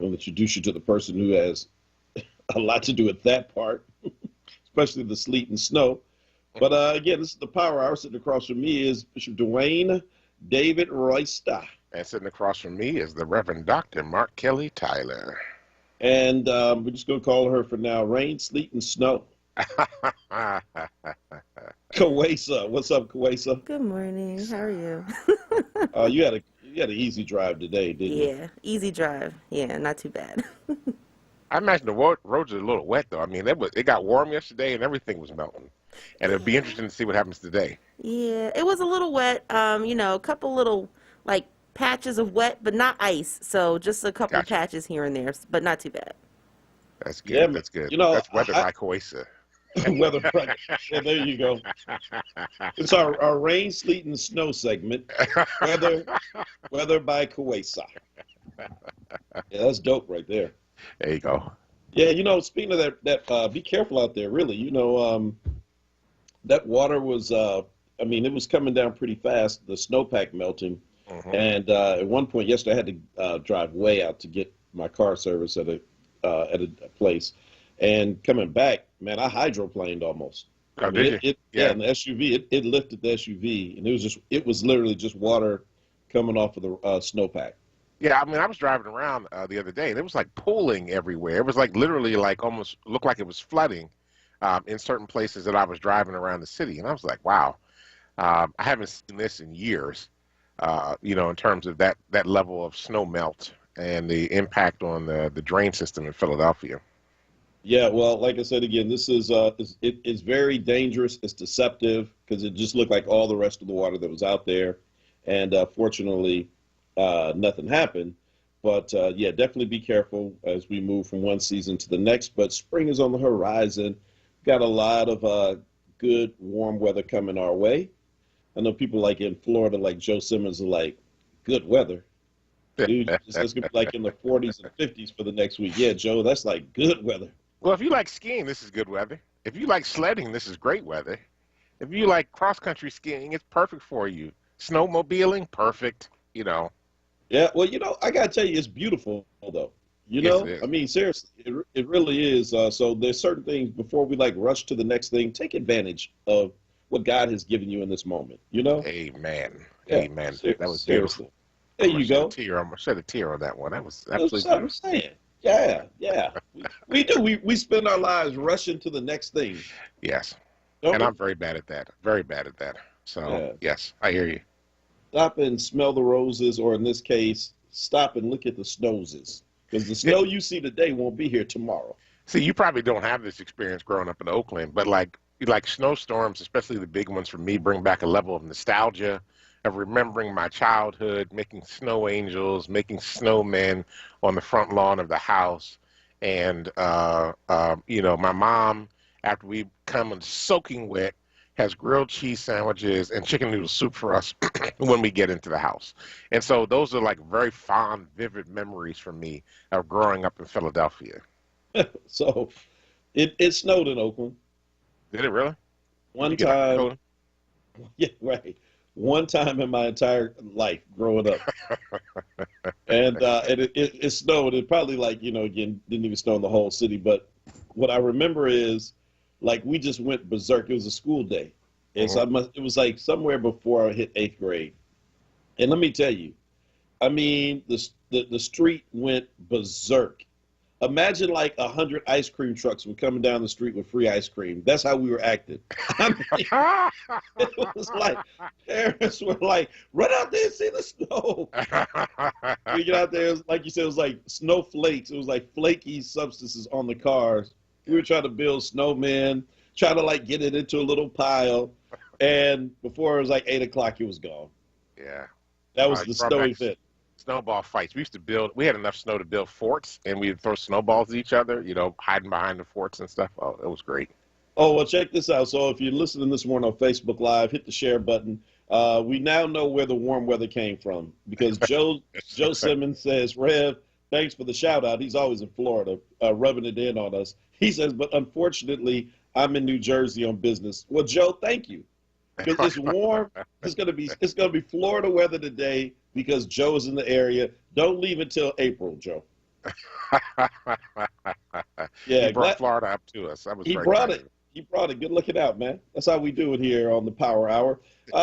I'll introduce you to the person who has a lot to do with that part, especially the sleet and snow. But again, this is the Power Hour. Sitting across from me is Bishop Dwayne David Royster. And sitting across from me is the Reverend Dr. Mark Kelly Tyler. And we're just going to call her for now Rain, Sleet, and Snow. Kawesa. What's up, Kawesa? Good morning. How are you? You had an easy drive today, didn't you? Yeah, easy drive. Yeah, not too bad. I imagine the roads are a little wet, though. I mean, it got warm yesterday, and everything was melting. And it'll be interesting to see what happens today. Yeah, it was a little wet. A couple little, like, patches of wet, but not ice. So just a couple Gotcha. patches here and there, but not too bad. That's good. Yeah, That's good. you know, That's weather by Coesa. Weather. Well, there you go. It's our rain, sleet, and snow segment. Weather by Kawesa. Yeah, that's dope right there. There you go. Yeah, speaking of that, be careful out there. Really, that water was. It was coming down pretty fast. The snowpack melting, and at one point yesterday, I had to drive way out to get my car service at a place, and coming back, man, I hydroplaned almost. Oh, did you? Yeah, in the SUV, it lifted the SUV, and it was literally just water coming off of the snowpack. Yeah, I mean, I was driving around the other day, and it was like pooling everywhere. It was like literally like almost looked like it was flooding in certain places that I was driving around the city. And I was like, wow, I haven't seen this in years, in terms of that level of snow melt and the impact on the drain system in Philadelphia. Yeah, well, like I said again, this it's very dangerous. It's deceptive because it just looked like all the rest of the water that was out there. And fortunately, nothing happened, but yeah, definitely be careful as we move from one season to the next. But spring is on the horizon. Got a lot of good warm weather coming our way. I know people like in Florida, like Joe Simmons, are like, good weather. Dude, it's going to be like in the 40s and 50s for the next week. Yeah, Joe, that's like good weather. Well, if you like skiing, this is good weather. If you like sledding, this is great weather. If you like cross-country skiing, it's perfect for you. Snowmobiling, perfect, Yeah, well, I got to tell you, it's beautiful, though. Yes, it is. I mean, seriously, it really is. So there's certain things before we rush to the next thing. Take advantage of what God has given you in this moment, Amen. Yeah, Amen. That was seriously. beautiful. There you go. I'm going to shed a tear on that one. That was That's absolutely what I'm beautiful. saying. Yeah. We do. We spend our lives rushing to the next thing. Yes. Don't And we? I'm very bad at that. Very bad at that. So, Yeah. yes, I hear you. Stop and smell the roses, or in this case, stop and look at the snowses. Because the snow you see today won't be here tomorrow. See, you probably don't have this experience growing up in Oakland, but like snowstorms, especially the big ones for me, bring back a level of nostalgia of remembering my childhood, making snow angels, making snowmen on the front lawn of the house. And, my mom, after we come in soaking wet, has grilled cheese sandwiches and chicken noodle soup for us when we get into the house. And so those are like very fond, vivid memories for me of growing up in Philadelphia. So it snowed in Oakland. Did it really? One Did you get out time. cold? Yeah, right. One time in my entire life growing up. And it snowed. It probably again, didn't even snow in the whole city. But what I remember is we just went berserk. It was a school day. And so it was like somewhere before I hit 8th grade. And let me tell you, I mean, the street went berserk. Imagine 100 ice cream trucks were coming down the street with free ice cream. That's how we were acting. I mean, it was like parents were like, run out there and see the snow. We get out there, it was, like you said, it was like snowflakes. It was like flaky substances on the cars. We were trying to build snowmen, trying to get it into a little pile. And before it was 8 o'clock, it was gone. Yeah. That was the snow event. Snowball fights. We had enough snow to build forts, and we'd throw snowballs at each other, hiding behind the forts and stuff. Oh, it was great. Oh, well, check this out. So if you're listening this morning on Facebook Live, hit the share button. We now know where the warm weather came from because Joe Simmons says, Rev, thanks for the shout out. He's always in Florida, rubbing it in on us. He says, but unfortunately, I'm in New Jersey on business. Well, Joe, thank you. Because it's warm. It's gonna be Florida weather today because Joe's in the area. Don't leave until April, Joe. He Yeah, brought glad Florida up to us. That was he very brought kind of it. him. He brought it. Good looking out, man. That's how we do it here on the Power Hour.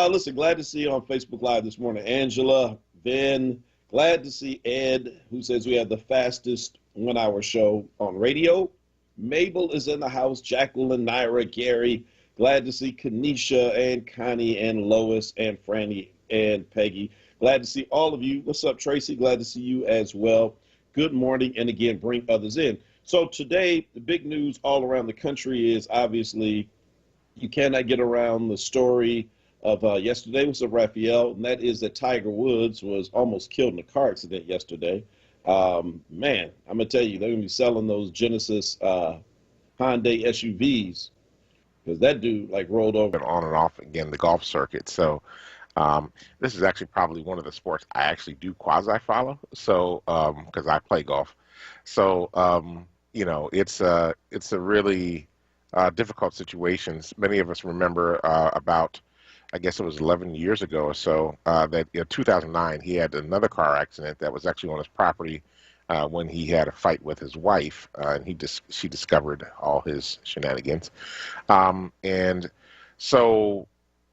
Listen, glad to see you on Facebook Live this morning, Angela, Ben. Glad to see Ed, who says we have the fastest 1 hour show on radio. Mabel is in the house. Jacqueline, Naira, Gary. Glad to see Kanisha and Connie and Lois and Franny and Peggy. Glad to see all of you. What's up, Tracy? Glad to see you as well. Good morning, and again, bring others in. So today, the big news all around the country is obviously you cannot get around the story of yesterday was of Raphael, and that is that Tiger Woods was almost killed in a car accident yesterday. Man, I'm gonna tell you, they're gonna be selling those Genesis Hyundai SUVs because that dude like rolled over. Been on and off again the golf circuit. So this is actually probably one of the sports I actually do quasi follow. So because I play golf. So you know, it's a really difficult situation. Many of us remember about, I guess it was 11 years ago or so, that in 2009 he had another car accident that was actually on his property when he had a fight with his wife, and she discovered all his shenanigans. And so,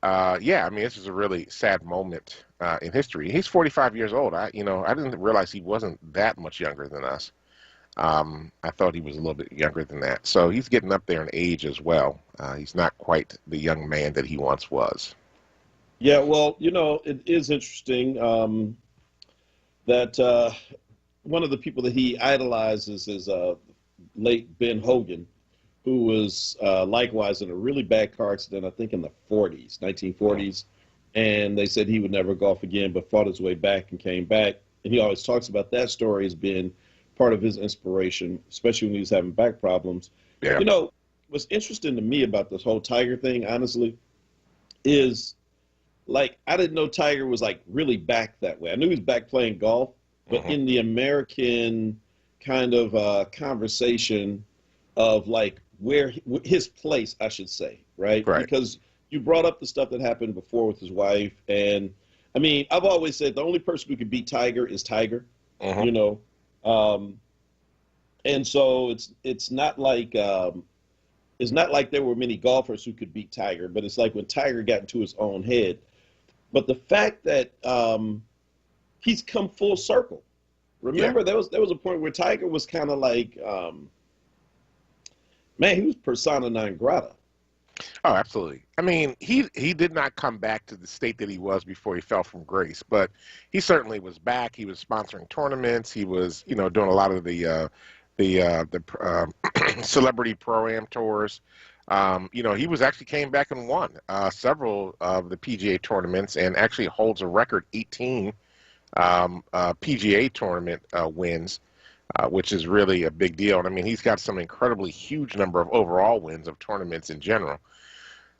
yeah, I mean, this is a really sad moment in history. He's 45 years old. I didn't realize he wasn't that much younger than us. I thought he was a little bit younger than that. So he's getting up there in age as well. He's not quite the young man that he once was. Yeah, well, it is interesting that one of the people that he idolizes is late Ben Hogan, who was likewise in a really bad car accident, I think in the 1940s. And they said he would never golf again, but fought his way back and came back. And he always talks about that story as being part of his inspiration, especially when he was having back problems. Yeah. What's interesting to me about this whole Tiger thing, honestly, is like I didn't know Tiger was like really back that way. I knew he was back playing golf, but in the American kind of conversation of like where his place, I should say, right? Because you brought up the stuff that happened before with his wife, and I mean, I've always said the only person who could beat Tiger is Tiger, and so it's not like there were many golfers who could beat Tiger, but it's like when Tiger got into his own head. But the fact that he's come full circle. Remember, there was a point where Tiger was kind of like, man, he was persona non grata. Oh, absolutely. I mean, he did not come back to the state that he was before he fell from grace, but he certainly was back. He was sponsoring tournaments. He was, doing a lot of the celebrity pro-am tours. He was actually came back and won several of the PGA tournaments and actually holds a record 18 PGA tournament wins, which is really a big deal. And I mean, he's got some incredibly huge number of overall wins of tournaments in general.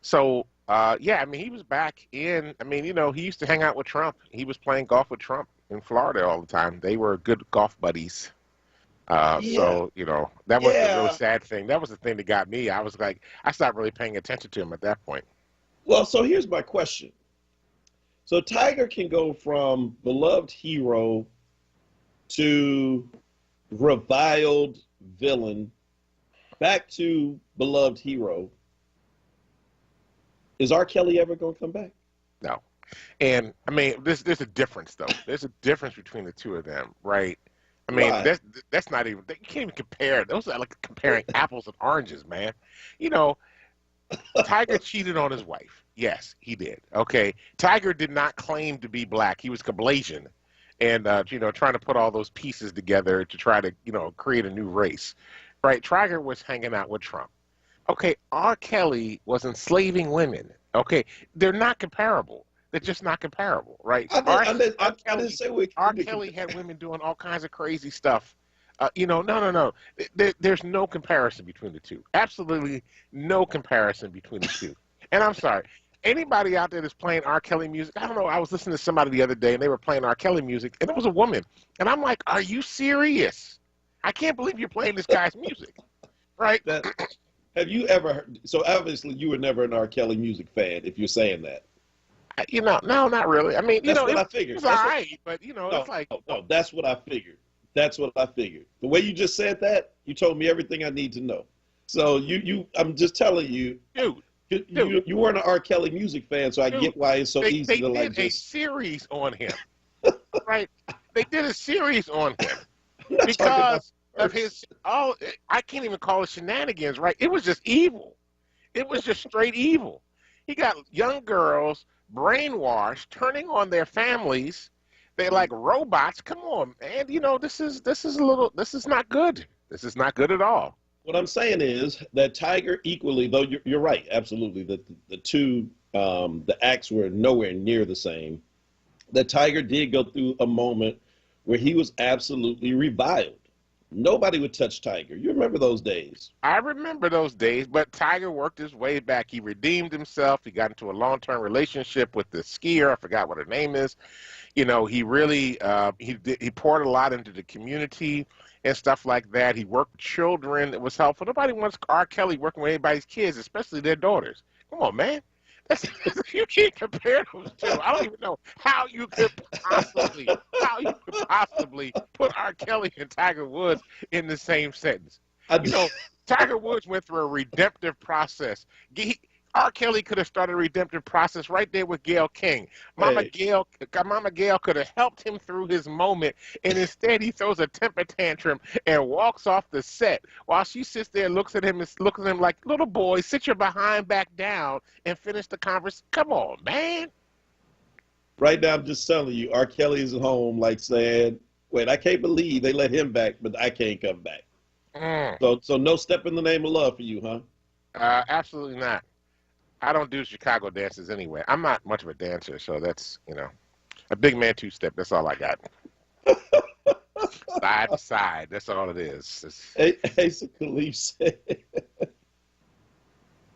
So, yeah, I mean, he was back in, I mean, he used to hang out with Trump. He was playing golf with Trump in Florida all the time. They were good golf buddies. So, that was the real sad thing. That was the thing that got me. I was like, I stopped really paying attention to him at that point. Well, so here's my question. So Tiger can go from beloved hero to reviled villain back to beloved hero. Is R. Kelly ever going to come back? No. And, I mean, there's a difference, though. There's a difference between the two of them, right? I mean, that's not even, you can't even compare. Those are like comparing apples and oranges, man. Tiger cheated on his wife. Yes, he did. Okay. Tiger did not claim to be black. He was Caucasian and, trying to put all those pieces together to try to, create a new race, right? Tiger was hanging out with Trump. Okay. R. Kelly was enslaving women. Okay. They're not comparable. They're just not comparable, right? R. Kelly had women doing all kinds of crazy stuff. No. There's no comparison between the two. Absolutely no comparison between the two. And I'm sorry, anybody out there that's playing R. Kelly music, I don't know, I was listening to somebody the other day, and they were playing R. Kelly music, and it was a woman. And I'm like, are you serious? I can't believe you're playing this guy's music, right? Have you ever heard, so obviously you were never an R. Kelly music fan, if you're saying that. No, not really. I mean, that's what I figured. It's all right, but, it's like... No, that's what I figured. That's what I figured. The way you just said that, you told me everything I need to know. So I'm just telling you, Dude, you weren't an R. Kelly music fan, so I dude, get why it's so easy they to like did a just. series on him, right? They did a series on him I'm not talking about because of his, oh, I can't even call it shenanigans, right? It was just evil. It was just straight evil. He got young girls brainwashed, turning on their families. They're like robots. Come on, man. You know, this is not good. This is not good at all. What I'm saying is that Tiger equally, though you're right, absolutely, that the two, the acts were nowhere near the same. That Tiger did go through a moment where he was absolutely reviled. Nobody would touch Tiger. You remember those days? I remember those days, but Tiger worked his way back. He redeemed himself. He got into a long-term relationship with the skier. I forgot what her name is. You know, he really he poured a lot into the community and stuff like that. He worked with children. It was helpful. Nobody wants R. Kelly working with anybody's kids, especially their daughters. Come on, man. That's, you can't compare those two. I don't even know how you could possibly put R. Kelly and Tiger Woods in the same sentence. You know, Tiger Woods went through a redemptive process. R. Kelly could have started a redemptive process right there with Gayle King. Mama Gayle could have helped him through his moment, and instead he throws a temper tantrum and walks off the set while she sits there and looks at him like, little boy, sit your behind back down and finish the conversation. Come on, man. Right now, I'm just telling you, R. Kelly is at home, like saying, "Wait, I can't believe they let him back, but I can't come back." So no step in the name of love for you, huh? Absolutely not. I don't do Chicago dances anyway. I'm not much of a dancer, so that's, you know, a big man two-step. That's all I got. Side to side. That's all it is. Asa Khalif said,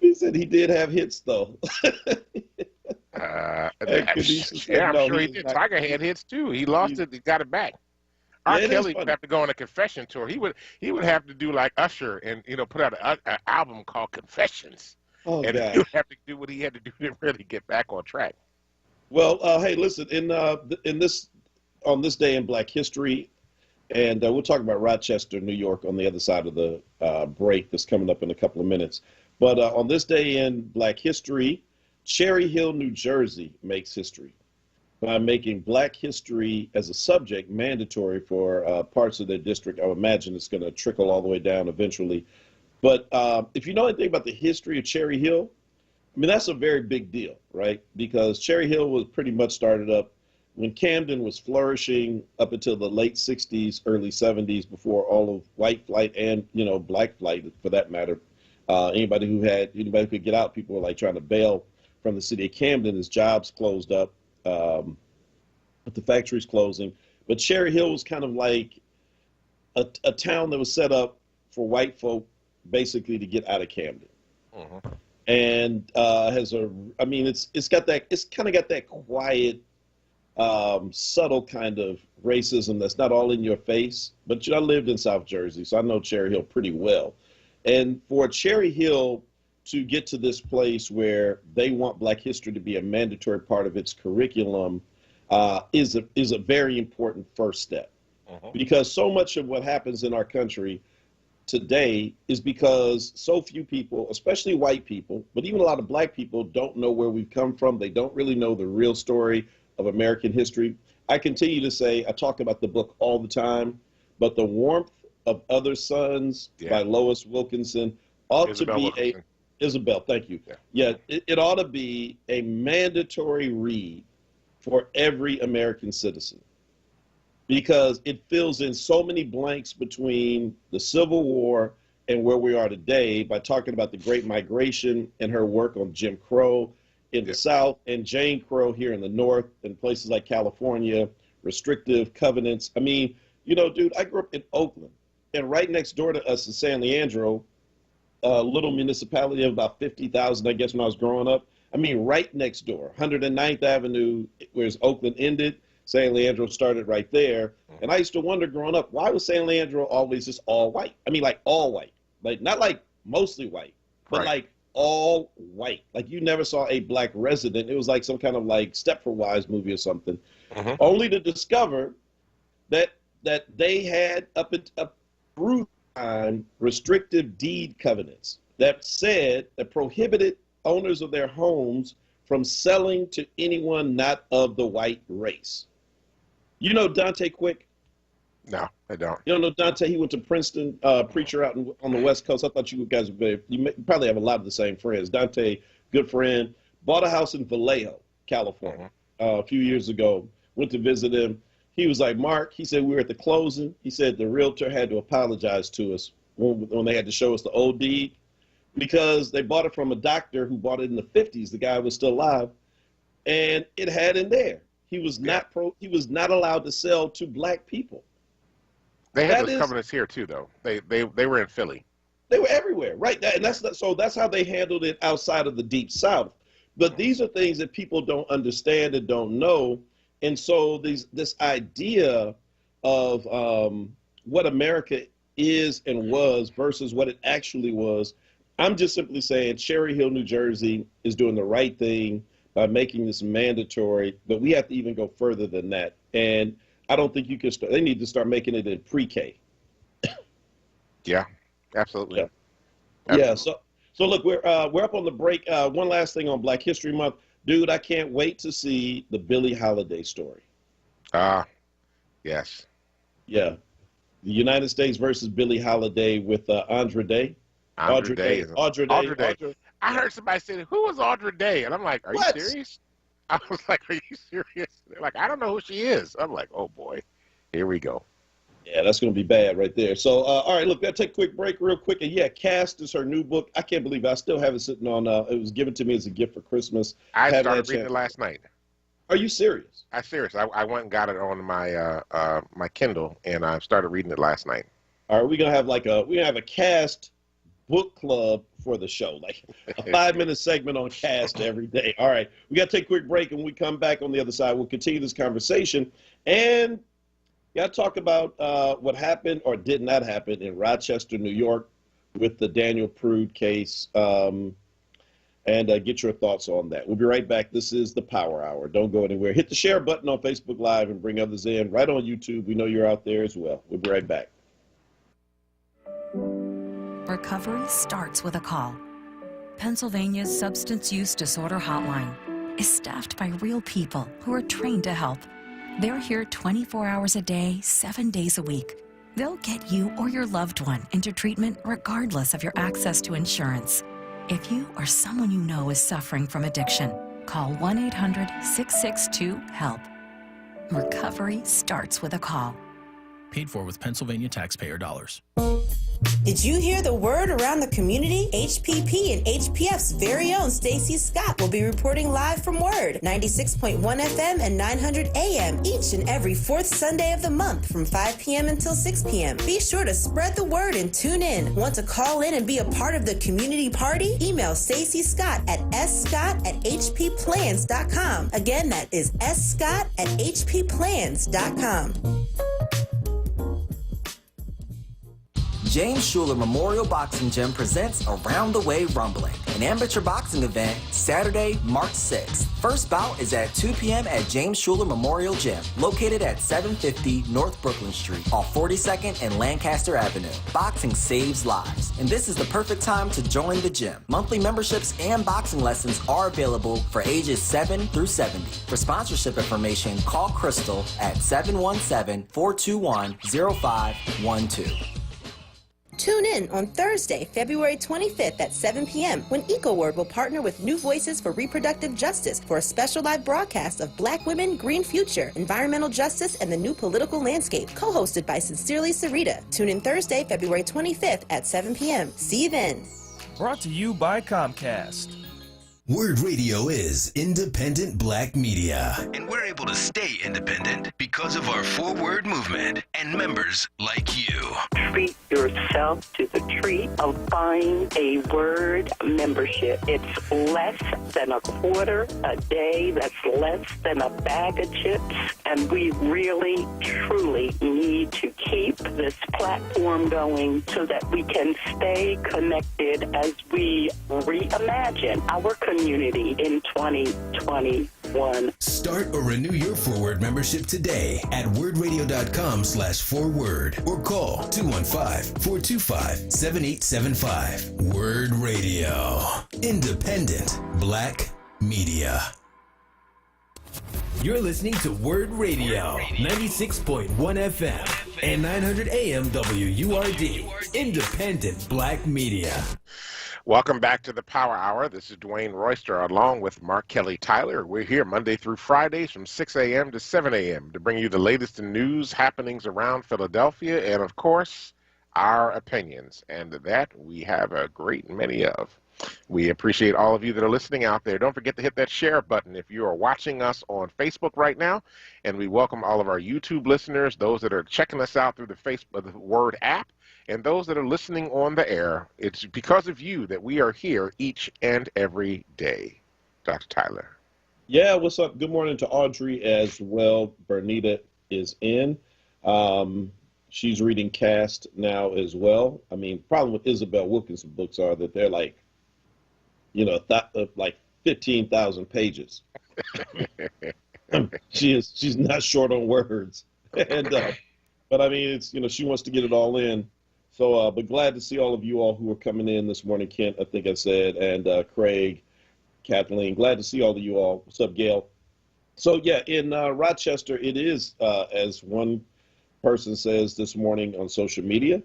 he said he did have hits, though. Yeah, I'm sure he did. Tiger had hits, too. He lost it. He got it back. R. Kelly would have to go on a confession tour. He would have to do like Usher and, you know, put out an album called Confessions. Oh, and God. he would have to do what he had to do to really get back on track. Well, hey, listen, on this day in Black History, and we'll talk about Rochester, New York, on the other side of the break that's coming up in a couple of minutes. But on this day in Black History, Cherry Hill, New Jersey makes history by making Black history as a subject mandatory for parts of their district. I would imagine it's going to trickle all the way down eventually. But if you know anything about the history of Cherry Hill, I mean, that's a very big deal, right? Because Cherry Hill was pretty much started up when Camden was flourishing up until the late 60s, early 70s, before all of white flight and, you know, black flight, for that matter. Anybody who could get out, people were like trying to bail from the city of Camden as jobs closed up, but the factories closing. But Cherry Hill was kind of like a town that was set up for white folk basically to get out of Camden. And it's kind of got that quiet, subtle kind of racism that's not all in your face. But I lived in South Jersey, so I know Cherry Hill pretty well. And for Cherry Hill to get to this place where they want Black history to be a mandatory part of its curriculum is a very important first step. Because so much of what happens in our country today is because so few people, especially white people, but even a lot of black people, don't know where we've come from. They don't really know the real story of American history. I continue to say, I talk about the book all the time, but The Warmth of Other Suns by Lois Wilkinson ought to be Isabel, thank you. It ought to be a mandatory read for every American citizen, because it fills in so many blanks between the Civil War and where we are today by talking about the Great Migration and her work on Jim Crow in the South and Jane Crow here in the North and places like California, restrictive covenants. I mean, you know, dude, I grew up in Oakland, and right next door to us is San Leandro, a little municipality of about 50,000, I guess, when I was growing up. I mean, right next door, 109th Avenue, whereas Oakland ended, San Leandro started right there. And I used to wonder growing up, why was San Leandro always just all white? I mean, like all white, like not like mostly white, but like all white. Like you never saw a black resident. It was like some kind of like Stepford Wives movie or something, only to discover that that they had up through time restrictive deed covenants that prohibited owners of their homes from selling to anyone not of the white race. You know Dante Quick? No, I don't. You don't know Dante? He went to Princeton, preacher out on the West Coast. I thought you guys would you probably have a lot of the same friends. Dante, good friend, bought a house in Vallejo, California, a few years ago. Went to visit him. He was like, Mark, he said, we were at the closing. He said the realtor had to apologize to us when they had to show us the old deed because they bought it from a doctor who bought it in the 50s. The guy was still alive. And it had in there. He was he was not allowed to sell to black people. They had those covenants here too, though. They were in Philly. They were everywhere, right? And that's how they handled it outside of the Deep South. But these are things that people don't understand and don't know. And so this idea of what America is and was versus what it actually was, I'm just simply saying Cherry Hill, New Jersey is doing the right thing by making this mandatory, but we have to even go further than that. And I don't think you can start, they need to start making it in pre-K. Yeah, absolutely. Yeah. Absolutely. Yeah, so look, we're up on the break. One last thing on Black History Month. Dude, I can't wait to see the Billie Holiday story. Yes. Yeah. The United States versus Billie Holiday with Audra Day. Audra Day. I heard somebody say, who was Audra Day? And I'm like, are you serious? I was like, are you serious? They're like, I don't know who she is. I'm like, oh boy, here we go. Yeah, that's going to be bad right there. So, all right, look, we'll take a quick break real quick. And yeah, Cast is her new book. I can't believe it. I still have it sitting on, it was given to me as a gift for Christmas. I started reading it last night. Are you serious? I'm serious. I went and got it on my my Kindle, and I started reading it last night. All right, we're going to have a Cast book club for the show, like a 5-minute segment on Cast every day. All right, we got to take a quick break, and when we come back on the other side, we'll continue this conversation. And got to talk about what happened or did not happen in Rochester, New York with the Daniel Prude case and get your thoughts on that. We'll be right back. This is the Power Hour. Don't go anywhere. Hit the share button on Facebook Live and bring others in. Right on YouTube. We know you're out there as well. We'll be right back. Recovery starts with a call. Pennsylvania's Substance Use Disorder Hotline is staffed by real people who are trained to help. They're here 24 hours a day, 7 days a week. They'll get you or your loved one into treatment regardless of your access to insurance. If you or someone you know is suffering from addiction, call 1-800-662-HELP. Recovery starts with a call. Paid for with Pennsylvania taxpayer dollars. Did you hear the word around the community? HPP and HPF's very own Stacey Scott will be reporting live from WURD, 96.1 FM and 900 AM each and every fourth Sunday of the month from 5 p.m. until 6 p.m. Be sure to spread the word and tune in. Want to call in and be a part of the community party? Email Stacey Scott at scott@hpplans.com. Again, that is scott@hpplans.com. James Schuler Memorial Boxing Gym presents Around the Way Rumbling, an amateur boxing event, Saturday, March 6th. First bout is at 2 p.m. at James Schuler Memorial Gym, located at 750 North Brooklyn Street, off 42nd and Lancaster Avenue. Boxing saves lives, and this is the perfect time to join the gym. Monthly memberships and boxing lessons are available for ages 7 through 70. For sponsorship information, call Crystal at 717-421-0512. Tune in on Thursday, February 25th at 7 p.m. when EcoWord will partner with New Voices for Reproductive Justice for a special live broadcast of Black Women, Green Future, Environmental Justice, and the New Political Landscape, co-hosted by Sincerely Sarita. Tune in Thursday, February 25th at 7 p.m. See you then. Brought to you by Comcast. WURD Radio is independent black media. And we're able to stay independent because of our forward movement and members like you. Treat yourself to the treat of buying a WURD membership. It's less than a quarter a day. That's less than a bag of chips. And we really, truly need to keep this platform going so that we can stay connected as we reimagine our community in 2024. one. Start or renew your 4WURD membership today at wordradio.com/4WURD or call 215-425-7875. WURD Radio. Independent Black Media. You're listening to WURD Radio, 96.1 FM and 900 AM WURD, Independent Black Media. Welcome back to the Power Hour. This is Dwayne Royster along with Mark Kelly Tyler. We're here Monday through Fridays from 6 a.m. to 7 a.m. to bring you the latest in news happenings around Philadelphia and, of course, our opinions. And that we have a great many of. We appreciate all of you that are listening out there. Don't forget to hit that share button if you are watching us on Facebook right now. And we welcome all of our YouTube listeners, those that are checking us out through the WURD app, and those that are listening on the air. It's because of you that we are here each and every day. Dr. Tyler. Yeah, what's up? Good morning to Audrey as well. Bernita is in. She's reading Cast now as well. I mean, problem with Isabel Wilkinson books are that they're like, like 15,000 pages. She's not short on words. And but I mean, it's, she wants to get it all in. So, but glad to see all of you all who are coming in this morning. Kent, I think I said, and Craig, Kathleen, glad to see all of you all. What's up, Gail? So yeah, in Rochester, it is, as one person says this morning on social media,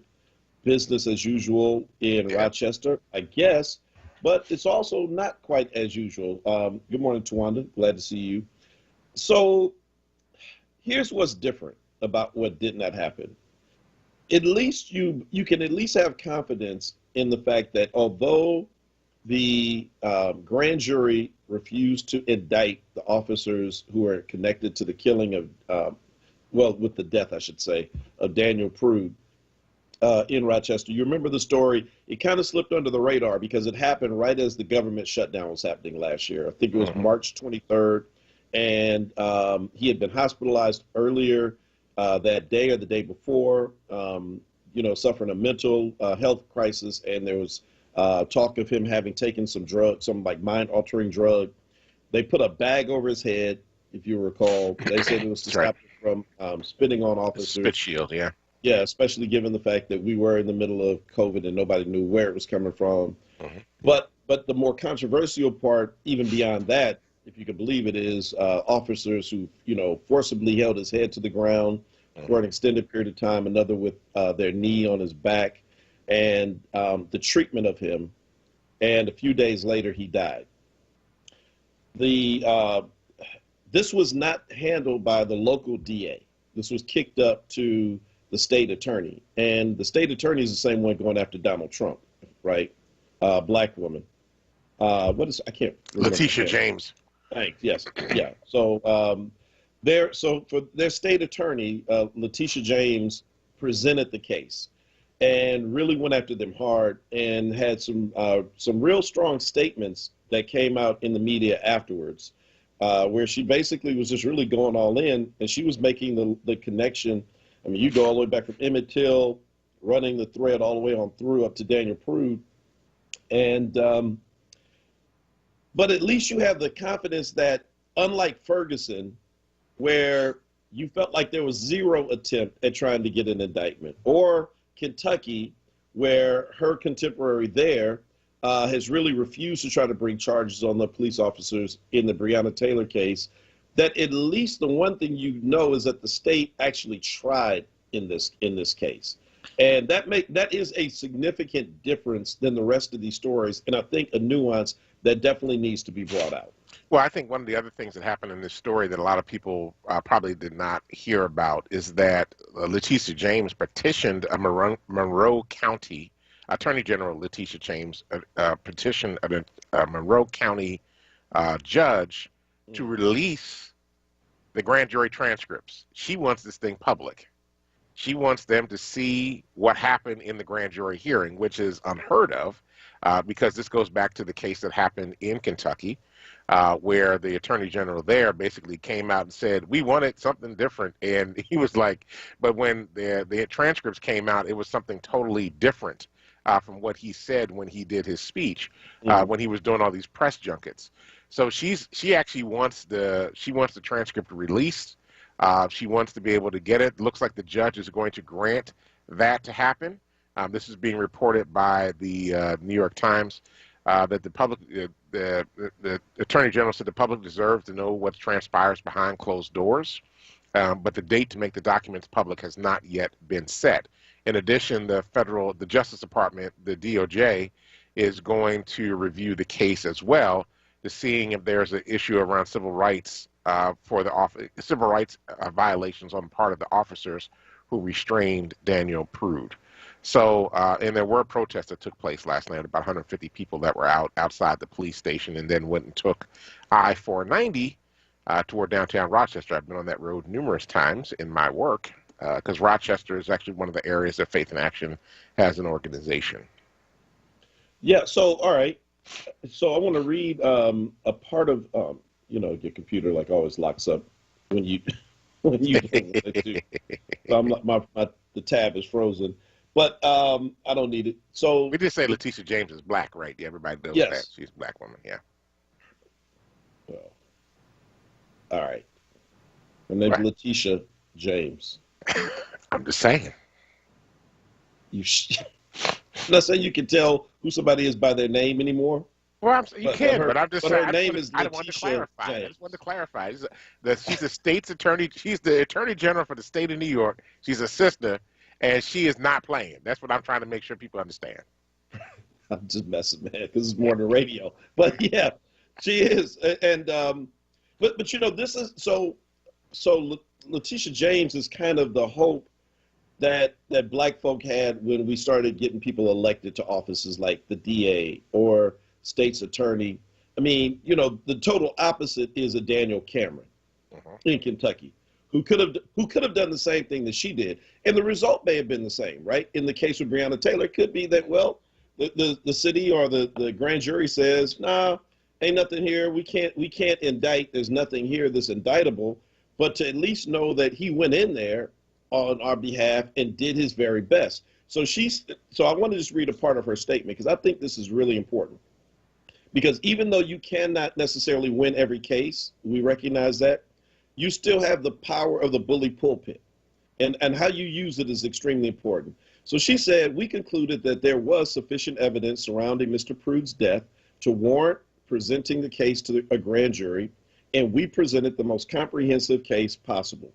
business as usual in Rochester, I guess. But it's also not quite as usual. Good morning, Tawanda. Glad to see you. So here's what's different about what did not happen. At least you can at least have confidence in the fact that although the grand jury refused to indict the officers who are connected to the killing of, with the death, I should say, of Daniel Prude, in Rochester. You remember the story. It kind of slipped under the radar because it happened right as the government shutdown was happening last year. I think it was March 23rd. And he had been hospitalized earlier that day or the day before, suffering a mental health crisis. And there was talk of him having taken some drugs, some like mind-altering drug. They put a bag over his head, if you recall. They said it was to stop him from spitting on officers. Spit shield, yeah. Yeah, especially given the fact that we were in the middle of COVID and nobody knew where it was coming from. But the more controversial part, even beyond that, if you can believe it, is officers who, forcibly held his head to the ground for an extended period of time, another with their knee on his back, and the treatment of him. And a few days later, he died. This was not handled by the local DA. This was kicked up to the state attorney, and the state attorney is the same one going after Donald Trump, right? Black woman. I can't remember. Letitia James. Thanks. Yes. Yeah. So for their state attorney, Letitia James presented the case and really went after them hard and had some real strong statements that came out in the media afterwards, where she basically was just really going all in, and she was making the connection. I mean, you go all the way back from Emmett Till, running the thread all the way on through up to Daniel Prude. And, but at least you have the confidence that, unlike Ferguson, where you felt like there was zero attempt at trying to get an indictment, or Kentucky, where her contemporary there has really refused to try to bring charges on the police officers in the Breonna Taylor case, that at least the one thing is that the state actually tried in this case. And that is a significant difference than the rest of these stories, and I think a nuance that definitely needs to be brought out. Well, I think one of the other things that happened in this story that a lot of people probably did not hear about is that Letitia James petitioned a Monroe County Attorney General Letitia James petitioned a Monroe County judge to release the grand jury transcripts. She wants this thing public. She wants them to see what happened in the grand jury hearing, which is unheard of, because this goes back to the case that happened in Kentucky, where the attorney general there basically came out and said, we wanted something different. And he was like, but when the transcripts came out, it was something totally different from what he said when he did his speech, when he was doing all these press junkets. So she actually wants the transcript released. She wants to be able to get it. Looks like the judge is going to grant that to happen. This is being reported by the New York Times that the Attorney General said the public deserves to know what transpires behind closed doors, but the date to make the documents public has not yet been set. In addition, the Justice Department, the DOJ, is going to review the case as well to seeing if there's an issue around civil rights violations on part of the officers who restrained Daniel Prude. So, and there were protests that took place last night, about 150 people that were outside the police station and then went and took I-490 toward downtown Rochester. I've been on that road numerous times in my work because Rochester is actually one of the areas that Faith in Action has an organization. Yeah, so, all right. So I want to read a part of, your computer like always locks up when you don't want it to. So the tab is frozen. But I don't need it. So we just say Letitia James is black, right? Yeah, everybody knows that. She's a black woman, yeah. Well, all right. Her name's Letitia James. I'm just saying. I'm not saying you can tell who somebody is by their name anymore. Well, you can, but I'm just saying. Her name is I want to clarify. James. I just want to clarify. She's the state's attorney. She's the attorney general for the state of New York. She's a sister. And she is not playing. That's what I'm trying to make sure people understand. I'm just messing, man, because it's more than radio. But yeah, she is. And but this is so Letitia James is kind of the hope that black folk had when we started getting people elected to offices like the DA or state's attorney. I mean, the total opposite is a Daniel Cameron in Kentucky, who could have done the same thing that she did, and the result may have been the same, right? In the case with Breonna Taylor, it could be that the city or the grand jury says, nah, ain't nothing here. We can't indict. There's nothing here that's indictable, but to at least know that he went in there on our behalf and did his very best. So I want to just read a part of her statement because I think this is really important. Because even though you cannot necessarily win every case, we recognize that, you still have the power of the bully pulpit. And how you use it is extremely important. So she said, we concluded that there was sufficient evidence surrounding Mr. Prude's death to warrant presenting the case to a grand jury, and we presented the most comprehensive case possible.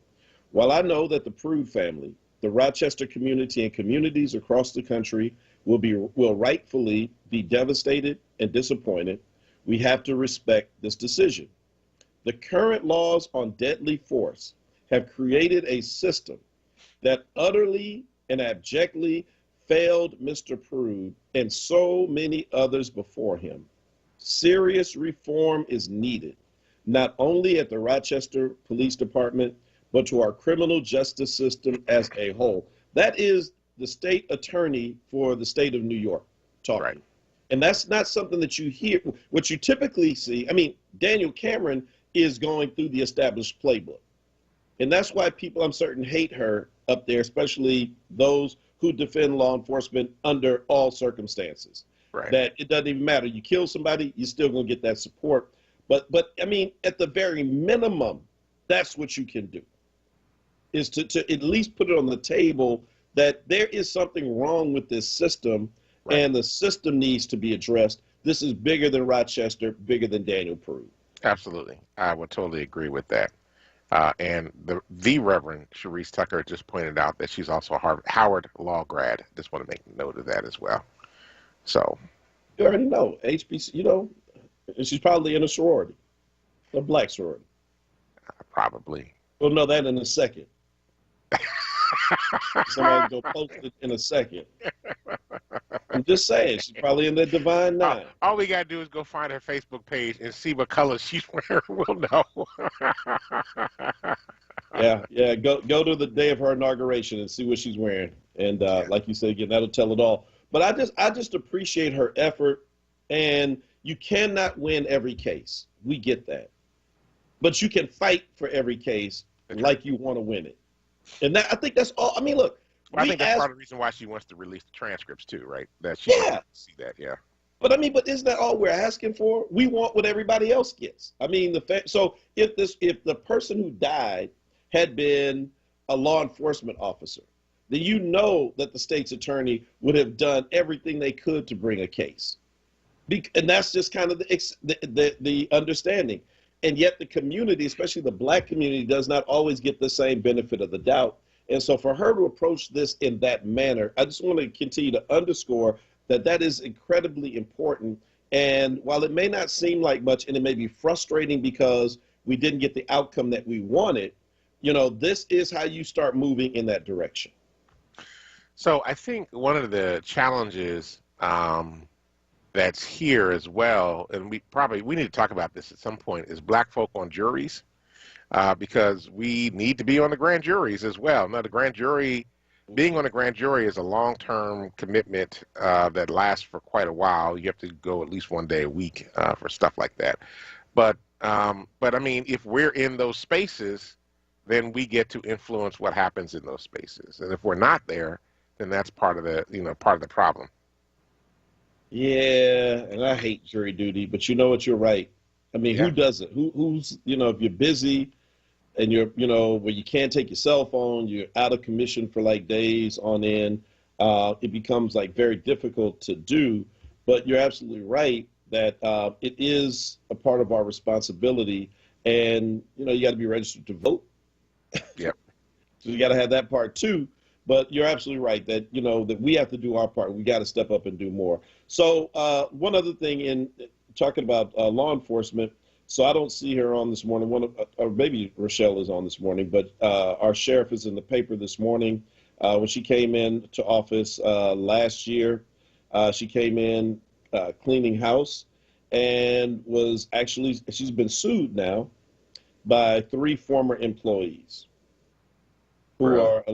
While I know that the Prude family, the Rochester community, and communities across the country will rightfully be devastated and disappointed, we have to respect this decision. The current laws on deadly force have created a system that utterly and abjectly failed Mr. Prude and so many others before him. Serious reform is needed, not only at the Rochester Police Department, but to our criminal justice system as a whole. That is the state attorney for the state of New York talking. Right. And that's not something that you hear. What you typically see, Daniel Cameron is going through the established playbook. And that's why people, I'm certain, hate her up there, especially those who defend law enforcement under all circumstances. Right. That it doesn't even matter. You kill somebody, you're still going to get that support. But at the very minimum, that's what you can do, is to at least put it on the table that there is something wrong with this system, right, and the system needs to be addressed. This is bigger than Rochester, bigger than Daniel Prude. Absolutely. I would totally agree with that. And the Reverend Sharice Tucker just pointed out that she's also a Howard Law grad. Just want to make note of that as well. So you already know, HBC, and she's probably in a sorority, a black sorority. Probably. We'll know that in a second. Somebody's going to post it in a second. I'm just saying, she's probably in the Divine Nine. All we got to do is go find her Facebook page and see what color she's wearing. We'll know. Yeah. Go to the day of her inauguration and see what she's wearing. And like you said, again, that'll tell it all. But I just appreciate her effort. And you cannot win every case. We get that. But you can fight for every case like you want to win it. And I think that's all. Look. Well, I think that's part of the reason why she wants to release the transcripts too, right? That she wants to see that, yeah. But I mean, but isn't that all we're asking for? We want what everybody else gets. I mean, so if the person who died had been a law enforcement officer, then you know that the state's attorney would have done everything they could to bring a case. And that's just kind of the understanding. And yet the community, especially the black community, does not always get the same benefit of the doubt. And so for her to approach this in that manner, I just want to continue to underscore that is incredibly important. And while it may not seem like much, and it may be frustrating because we didn't get the outcome that we wanted, you know, this is how you start moving in that direction. So I think one of the challenges that's here as well, and we need to talk about this at some point, is black folk on juries, because we need to be on the grand juries as well. Now, being on a grand jury is a long-term commitment that lasts for quite a while. You have to go at least one day a week for stuff like that. But I mean, if we're in those spaces, then we get to influence what happens in those spaces. And if we're not there, then that's part of the problem. Yeah, and I hate jury duty, but you know what? You're right. I mean, who doesn't? Who's, you know, if you're busy and you're, you know, where you can't take your cell phone, you're out of commission for like days on end, it becomes like very difficult to do. But you're absolutely right that it is a part of our responsibility. And, you know, you got to be registered to vote. Yep. So you got to have that part too. But you're absolutely right that, you know, that we have to do our part. We got to step up and do more. So one other thing in talking about law enforcement, so I don't see her on this morning. Or maybe Rochelle is on this morning, but our sheriff is in the paper this morning. When she came in to office last year, she came in cleaning house and she's been sued now by 3 former employees. Who are,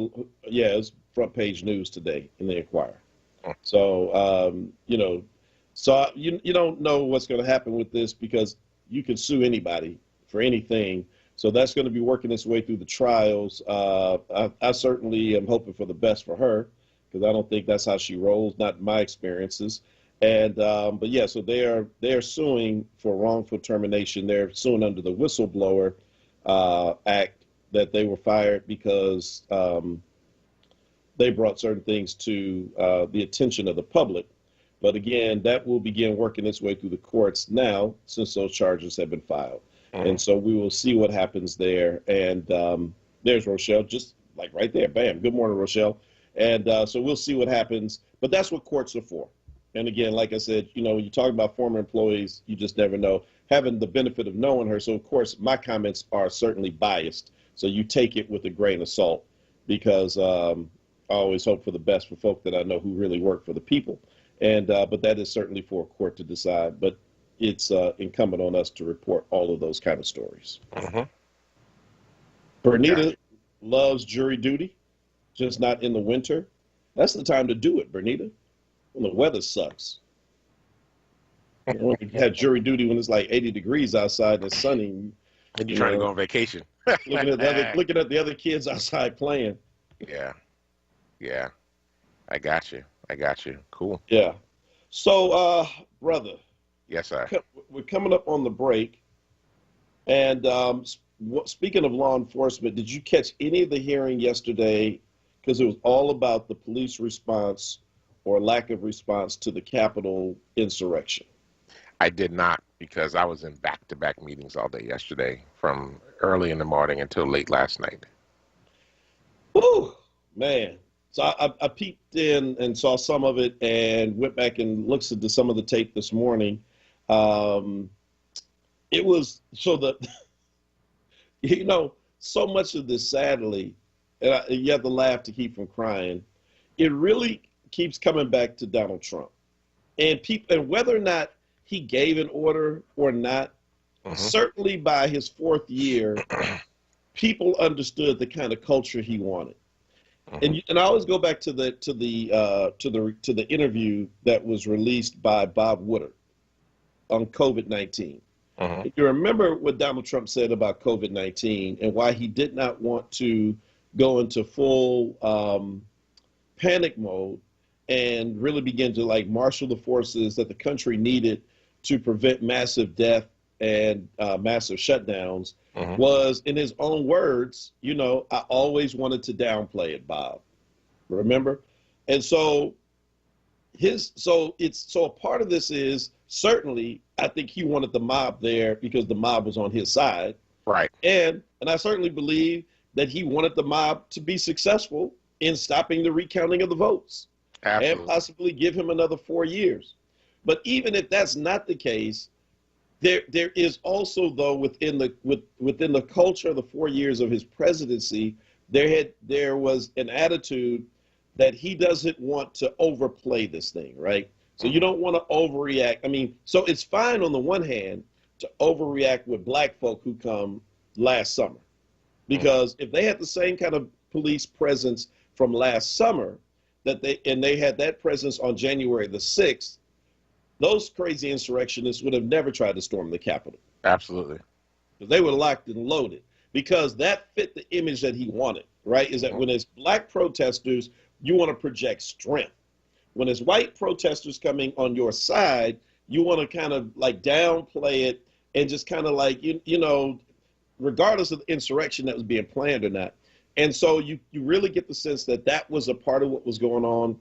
it's front page news today in the Inquirer. So, you know, you don't know what's going to happen with this because you can sue anybody for anything. So that's going to be working its way through the trials. I certainly am hoping for the best for her because I don't think that's how she rolls, not in my experiences. And, but yeah, so they're suing for wrongful termination. They're suing under the Whistleblower Act, that they were fired because they brought certain things to the attention of the public. But again, that will begin working its way through the courts now since those charges have been filed. And so we will see what happens there. And there's Rochelle, just like right there. Bam. Good morning, Rochelle. And so we'll see what happens. But that's what courts are for. And again, like I said, you know, when you talk about former employees, you just never know. Having the benefit of knowing her, so of course my comments are certainly biased. So you take it with a grain of salt because I always hope for the best for folk that I know who really work for the people. And but that is certainly for a court to decide. But it's incumbent on us to report all of those kind of stories. Bernita loves jury duty, just not in the winter. That's the time to do it, Bernita, when the weather sucks. You know, you have jury duty when it's like 80 degrees outside and it's sunny. And you're trying to go on vacation. looking at the other kids outside playing. Yeah. I got you. Cool. Yeah. So, brother. Yes, sir. We're coming up on the break. And speaking of law enforcement, did you catch any of the hearing yesterday? Because it was all about the police response or lack of response to the Capitol insurrection. I did not, because I was in back-to-back meetings all day yesterday, from early in the morning until late last night. Whew, man. So I peeked in and saw some of it and went back and looked at some of the tape this morning. It was you know, so much of this, sadly, and you have to laugh to keep from crying, it really keeps coming back to Donald Trump. And whether or not he gave an order or not, certainly by his 4th year, people understood the kind of culture he wanted. And I always go back to the interview that was released by Bob Woodward on COVID-19. You remember what Donald Trump said about COVID-19 and why he did not want to go into full panic mode. and really begin to like marshal the forces that the country needed to prevent massive death and massive shutdowns was, in his own words, you know, I always wanted to downplay it, Bob. Remember? And so a part of this is certainly, I think he wanted the mob there because the mob was on his side. Right. And I certainly believe that he wanted the mob to be successful in stopping the recounting of the votes. Absolutely. And possibly give him another 4 years. But even if that's not the case, there is also, though, within the culture of the 4 years of his presidency, there was an attitude that he doesn't want to overplay this thing, right? So you don't want to overreact. I mean, so it's fine on the one hand to overreact with black folk who come last summer, because if they had the same kind of police presence from last summer they had that presence on January the 6th, those crazy insurrectionists would have never tried to storm the Capitol. Absolutely. Because they were locked and loaded, because that fit the image that he wanted, right? Is that when it's black protesters, you want to project strength. When it's white protesters coming on your side, you want to kind of like downplay it and just kind of like, you know, regardless of the insurrection that was being planned or not. And so you really get the sense that that was a part of what was going on.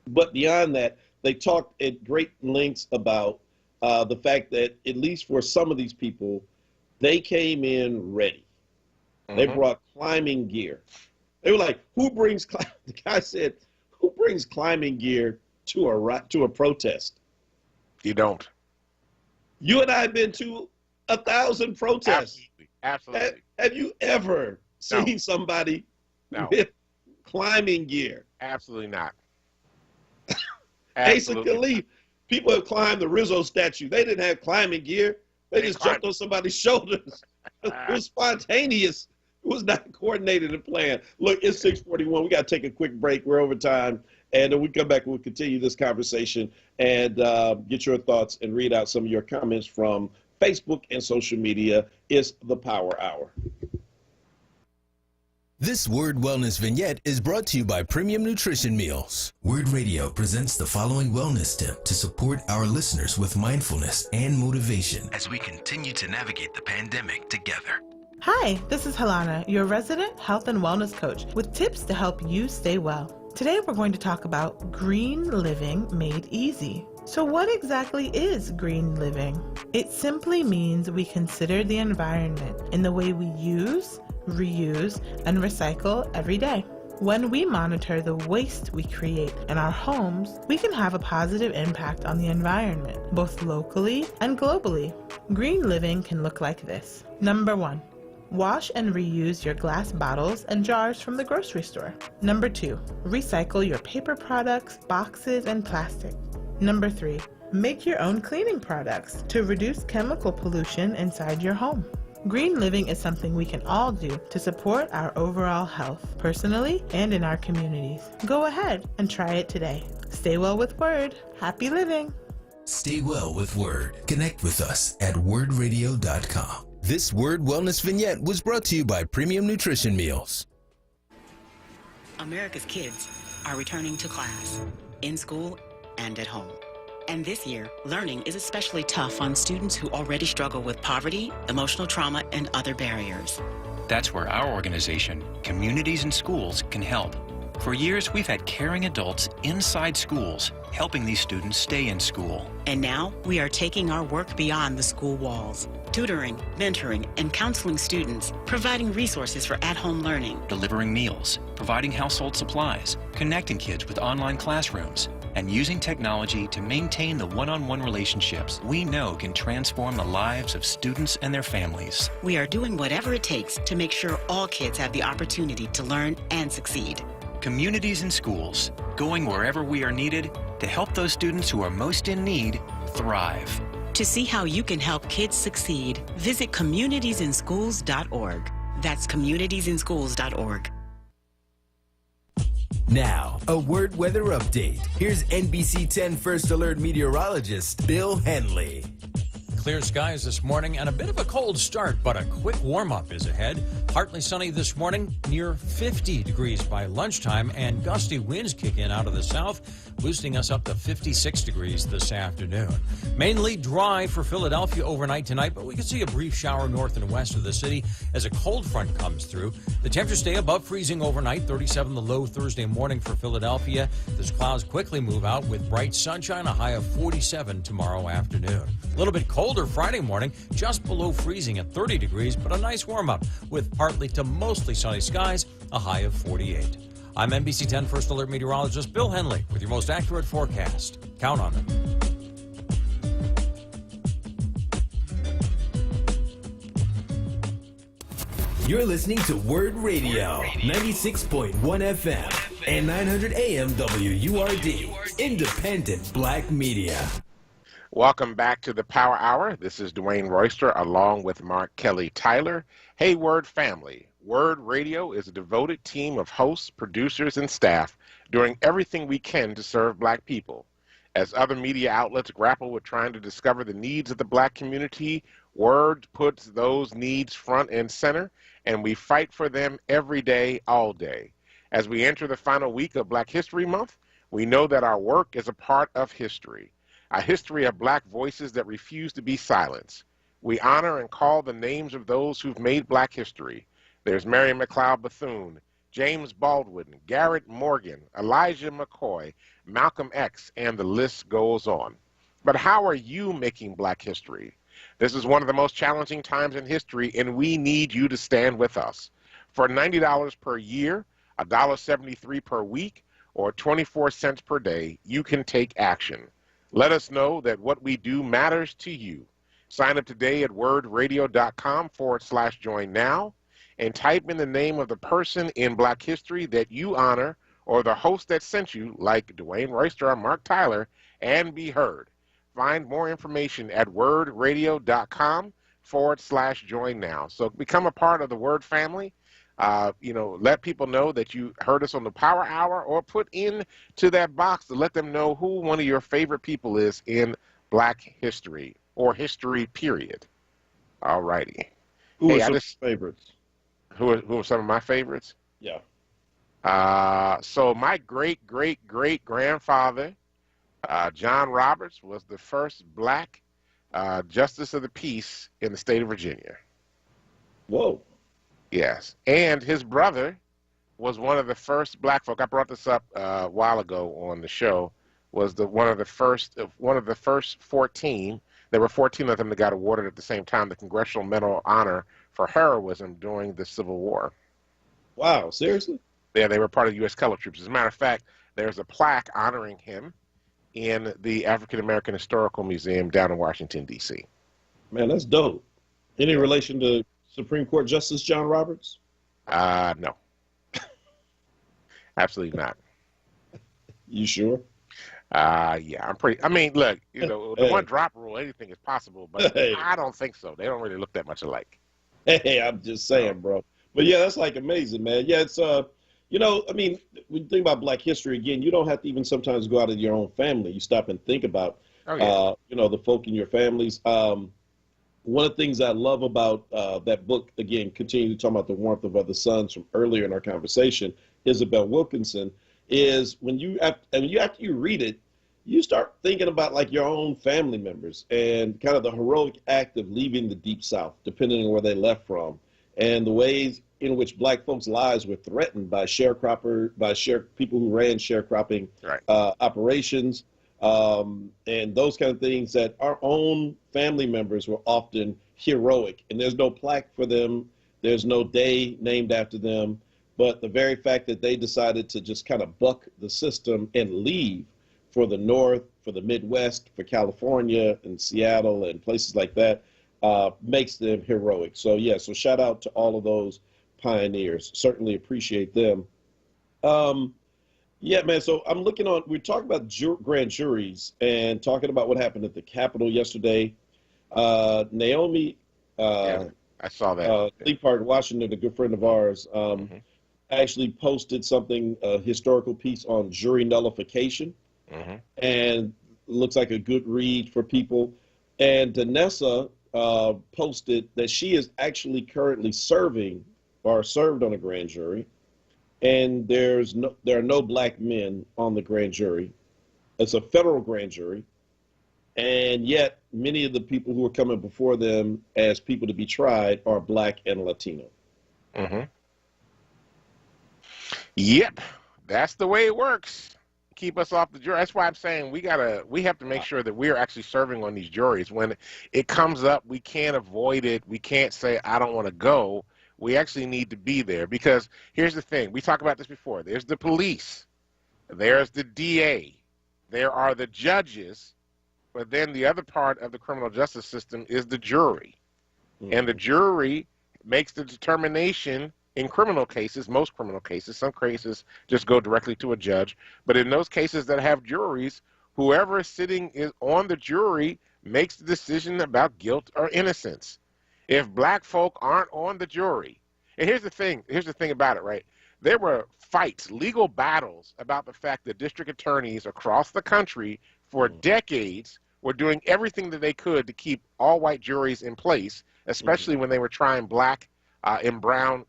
But beyond that, they talked at great lengths about the fact that, at least for some of these people, they came in ready. They brought climbing gear. They were like, the guy said, who brings climbing gear to a protest? You don't. You and I have been to 1,000 protests. Absolutely. Have you ever seen somebody with climbing gear? Absolutely not. Asa Khalif, people have climbed the Rizzo statue. They didn't have climbing gear. They just jumped on somebody's shoulders. It was spontaneous. It was not coordinated and planned. Look, it's 6:41. We got to take a quick break. We're over time. And then we come back and we'll continue this conversation and get your thoughts and read out some of your comments from Facebook and social media. It's the Power Hour. This Word Wellness Vignette is brought to you by Premium Nutrition Meals. Word Radio presents the following wellness tip to support our listeners with mindfulness and motivation as we continue to navigate the pandemic together. Hi, this is Helana, your resident health and wellness coach, with tips to help you stay well. Today we're going to talk about green living made easy. So what exactly is green living? It simply means we consider the environment in the way we use, reuse, and recycle every day. When we monitor the waste we create in our homes, we can have a positive impact on the environment, both locally and globally. Green living can look like this. Number 1. Wash and reuse your glass bottles and jars from the grocery store. Number 2. Recycle your paper products, boxes, and plastic. Number 3. Make your own cleaning products to reduce chemical pollution inside your home. Green living is something we can all do to support our overall health, personally and in our communities. Go ahead and try it today. Stay well with Word. Happy living. Stay well with Word. Connect with us at wordradio.com. This Word Wellness Vignette was brought to you by Premium Nutrition Meals. America's kids are returning to class, in school and at home. And this year, learning is especially tough on students who already struggle with poverty, emotional trauma, and other barriers. That's where our organization, Communities in Schools, can help. For years, we've had caring adults inside schools, helping these students stay in school. And now, we are taking our work beyond the school walls, tutoring, mentoring, and counseling students, providing resources for at-home learning, delivering meals, providing household supplies, connecting kids with online classrooms, and using technology to maintain the one-on-one relationships we know can transform the lives of students and their families. We are doing whatever it takes to make sure all kids have the opportunity to learn and succeed. Communities in Schools, going wherever we are needed to help those students who are most in need thrive. To see how you can help kids succeed, visit communitiesinschools.org. That's communitiesinschools.org. Now, a Word weather update. Here's NBC 10 First Alert meteorologist Bill Henley. Clear skies this morning and a bit of a cold start, but a quick warm-up is ahead. Partly sunny this morning, near 50 degrees by lunchtime, and gusty winds kick in out of the south, boosting us up to 56 degrees this afternoon. Mainly dry for Philadelphia overnight tonight, but we could see a brief shower north and west of the city as a cold front comes through. The temperatures stay above freezing overnight, 37 the low Thursday morning for Philadelphia. Those clouds quickly move out with bright sunshine, a high of 47 tomorrow afternoon. A little bit colder Friday morning, just below freezing at 30 degrees, but a nice warm-up with partly to mostly sunny skies, a high of 48. I'm NBC 10 First Alert meteorologist Bill Henley with your most accurate forecast. Count on it. You're listening to WURD Radio, 96.1 FM and 900 AM WURD, independent black media. Welcome back to the Power Hour. This is Dwayne Royster along with Mark Kelly Tyler. Hey, WURD family. WURD Radio is a devoted team of hosts, producers, and staff doing everything we can to serve black people. As other media outlets grapple with trying to discover the needs of the black community, WURD puts those needs front and center, and we fight for them every day, all day. As we enter the final week of Black History Month, we know that our work is a part of history. A history of black voices that refuse to be silenced. We honor and call the names of those who've made black history. There's Mary McLeod Bethune, James Baldwin, Garrett Morgan, Elijah McCoy, Malcolm X, and the list goes on. But how are you making black history? This is one of the most challenging times in history, and we need you to stand with us. For $90 per year, $1.73 per week, or 24 cents per day, you can take action. Let us know that what we do matters to you. Sign up today at wordradio.com/join now and type in the name of the person in black history that you honor or the host that sent you, like Dwayne Royster or Mark Tyler, and be heard. Find more information at wordradio.com/join now. So become a part of the WURD family. Let people know that you heard us on the Power Hour, or put into that box to let them know who one of your favorite people is in black history or history period. All righty. Who are some of your favorites? Who are some of my favorites? Yeah. So my great-great-great-grandfather, John Roberts, was the first black justice of the peace in the state of Virginia. Whoa. Yes, and his brother was one of the first black folk. I brought this up a while ago on the show. Was one of the first 14. There were 14 of them that got awarded at the same time the Congressional Medal of Honor for heroism during the Civil War. Wow, seriously? Yeah, they were part of U.S. Colored Troops. As a matter of fact, there's a plaque honoring him in the African American Historical Museum down in Washington, D.C. Man, that's dope. Any relation to Supreme Court Justice John Roberts? No. Absolutely not. You sure? Yeah, I'm pretty. I mean, look, the one drop rule, anything is possible, but I don't think so. They don't really look that much alike. Hey, I'm just saying, bro. But yeah, that's like amazing, man. Yeah, it's I mean, when you think about black history again, you don't have to even sometimes go out of your own family. You stop and think about, the folk in your families. One of the things I love about that book, again, continuing to talk about the warmth of other suns from earlier in our conversation, Isabel Wilkinson, is when after you read it, you start thinking about like your own family members and kind of the heroic act of leaving the Deep South, depending on where they left from, and the ways in which black folks' lives were threatened by people who ran sharecropping operations. And those kind of things, that our own family members were often heroic, and there's no plaque for them. There's no day named after them. But the very fact that they decided to just kind of buck the system and leave for the North, for the Midwest, for California and Seattle and places like that, makes them heroic. So yeah, so shout out to all of those pioneers. Certainly appreciate them. Yeah, man. So I'm looking on, we're talking about grand juries and talking about what happened at the Capitol yesterday. Naomi, I saw that. Lee Park, Washington, a good friend of ours, actually posted something, a historical piece on jury nullification, and looks like a good read for people. And Danessa posted that she is actually currently serving or served on a grand jury, and there are no black men on the grand jury. It's a federal grand jury, and yet many of the people who are coming before them as people to be tried are black and Latino. Mm-hmm. Yep, that's the way it works. Keep us off the jury. That's why I'm saying we have to make sure that we are actually serving on these juries. When it comes up, we can't avoid it. We can't say, I don't want to go. We actually need to be there, because here's the thing. We talked about this before. There's the police. There's the DA. There are the judges. But then the other part of the criminal justice system is the jury. Mm-hmm. And the jury makes the determination in criminal cases, most criminal cases. Some cases just go directly to a judge. But in those cases that have juries, whoever is sitting on the jury makes the decision about guilt or innocence. If black folk aren't on the jury, and here's the thing about it, right? There were fights, legal battles about the fact that district attorneys across the country for decades were doing everything that they could to keep all white juries in place, especially when they were trying black and brown,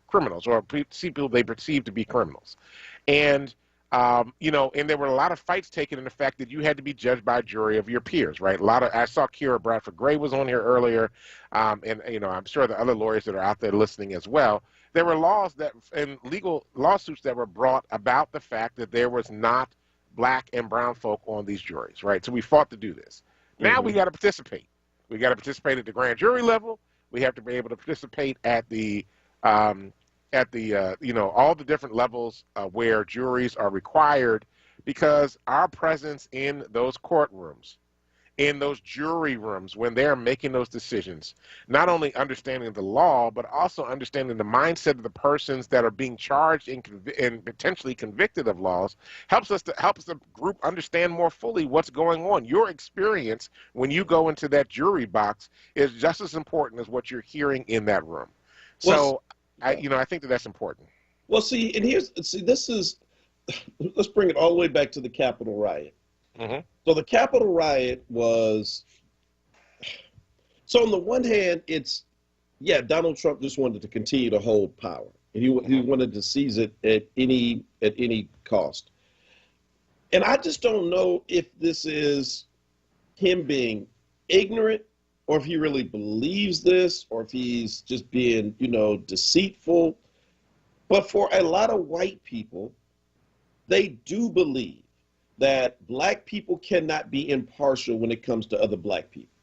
criminals, or people they perceived to be criminals. And, and there were a lot of fights taken in the fact that you had to be judged by a jury of your peers, right? I saw Kira Bradford Gray was on here earlier, and I'm sure the other lawyers that are out there listening as well. There were laws and legal lawsuits that were brought about the fact that there was not black and brown folk on these juries, right? So we fought to do this. Now we got to participate. We got to participate at the grand jury level. We have to be able to participate at the all the different levels where juries are required, because our presence in those courtrooms, in those jury rooms, when they're making those decisions, not only understanding the law, but also understanding the mindset of the persons that are being charged and potentially convicted of laws, helps the group understand more fully what's going on. Your experience when you go into that jury box is just as important as what you're hearing in that room. So, I think that's important. Well, this is, let's bring it all the way back to the Capitol riot. Mm-hmm. So the Capitol riot was, so on the one hand, Donald Trump just wanted to continue to hold power, and he wanted to seize it at any cost. And I just don't know if this is him being ignorant, or if he really believes this, or if he's just being, deceitful. But for a lot of white people, they do believe that black people cannot be impartial when it comes to other black people.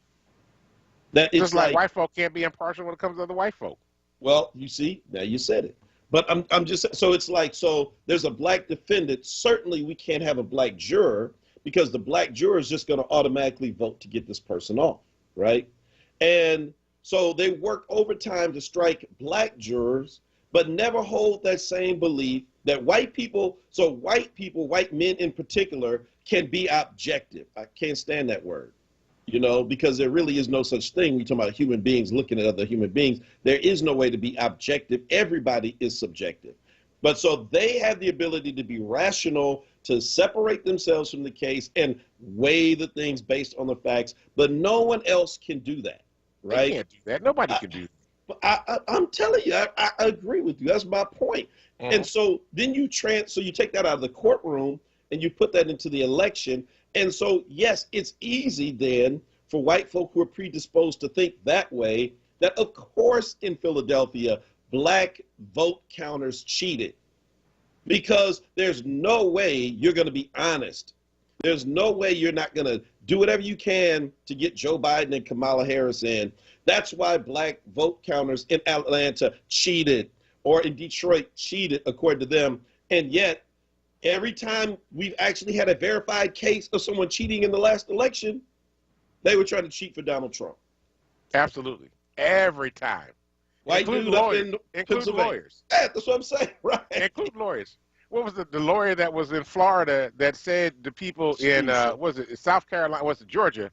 That it's just like white folk can't be impartial when it comes to other white folk. Well, you see, now you said it. But I'm just, so it's like, so there's a black defendant. Certainly we can't have a black juror, because the black juror is just going to automatically vote to get this person off, right? And so they work overtime to strike black jurors, but never hold that same belief that white men in particular, can be objective. I can't stand that word, because there really is no such thing. We talk about human beings looking at other human beings. There is no way to be objective. Everybody is subjective. But so they have the ability to be rational, to separate themselves from the case and weigh the things based on the facts. But no one else can do that, right? They can't do that. Nobody can do that. I'm telling you, I agree with you. That's my point. Mm-hmm. And so then you take that out of the courtroom and you put that into the election. And so, yes, it's easy then for white folk who are predisposed to think that way, that of course in Philadelphia, black vote counters cheated, because there's no way you're going to be honest. There's no way you're not going to do whatever you can to get Joe Biden and Kamala Harris in. That's why black vote counters in Atlanta cheated, or in Detroit cheated, according to them. And yet, every time we've actually had a verified case of someone cheating in the last election, they were trying to cheat for Donald Trump. Absolutely. Every time. White dude up in Pennsylvania. Yeah, that's what I'm saying, right? Include lawyers. What was the lawyer that was in Florida that said to people in, South Carolina, Georgia,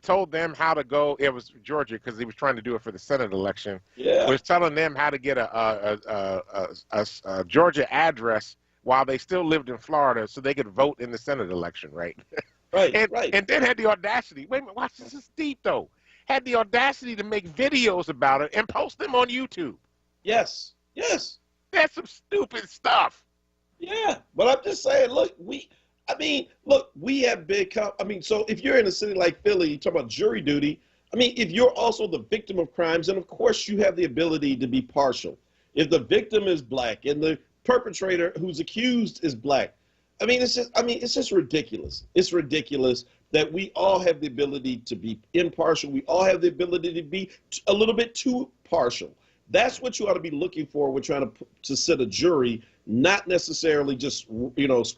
told them how to go? It was Georgia, because he was trying to do it for the Senate election. Yeah. Was telling them how to get a Georgia address while they still lived in Florida, so they could vote in the Senate election, right? Right, and, right. and then had the audacity. Wait a minute, watch this is deep though. Had the audacity to make videos about it and post them on YouTube. Yes, yes. That's some stupid stuff. Yeah, but I'm just saying, look, we have big, so if you're in a city like Philly, you talk about jury duty, if you're also the victim of crimes, then of course you have the ability to be partial. If the victim is black and the perpetrator who's accused is black, it's just ridiculous. It's ridiculous that we all have the ability to be impartial. We all have the ability to be a little bit too partial. That's what you ought to be looking for when trying to sit a jury, not necessarily just,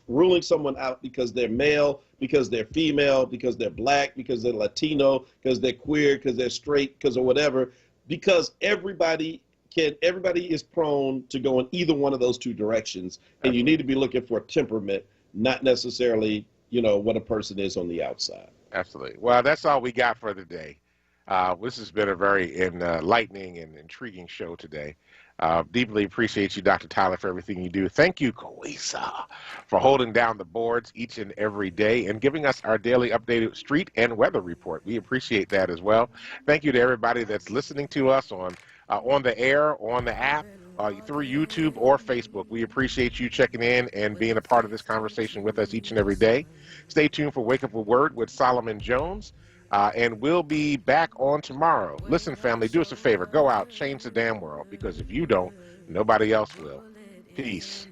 ruling someone out because they're male, because they're female, because they're black, because they're Latino, because they're queer, because they're straight, because of whatever, because everybody is prone to go in either one of those two directions. And you need to be looking for temperament, not necessarily, what a person is on the outside. Absolutely. Well, that's all we got for today. This has been a very enlightening and intriguing show today. Deeply appreciate you, Dr. Tyler, for everything you do. Thank you, Kawisa, for holding down the boards each and every day and giving us our daily updated street and weather report. We appreciate that as well. Thank you to everybody that's listening to us on the air, on the app, through YouTube or Facebook. We appreciate you checking in and being a part of this conversation with us each and every day. Stay tuned for Wake Up with Word with Solomon Jones. And we'll be back on tomorrow. Listen, family, do us a favor. Go out, change the damn world, because if you don't, nobody else will. Peace.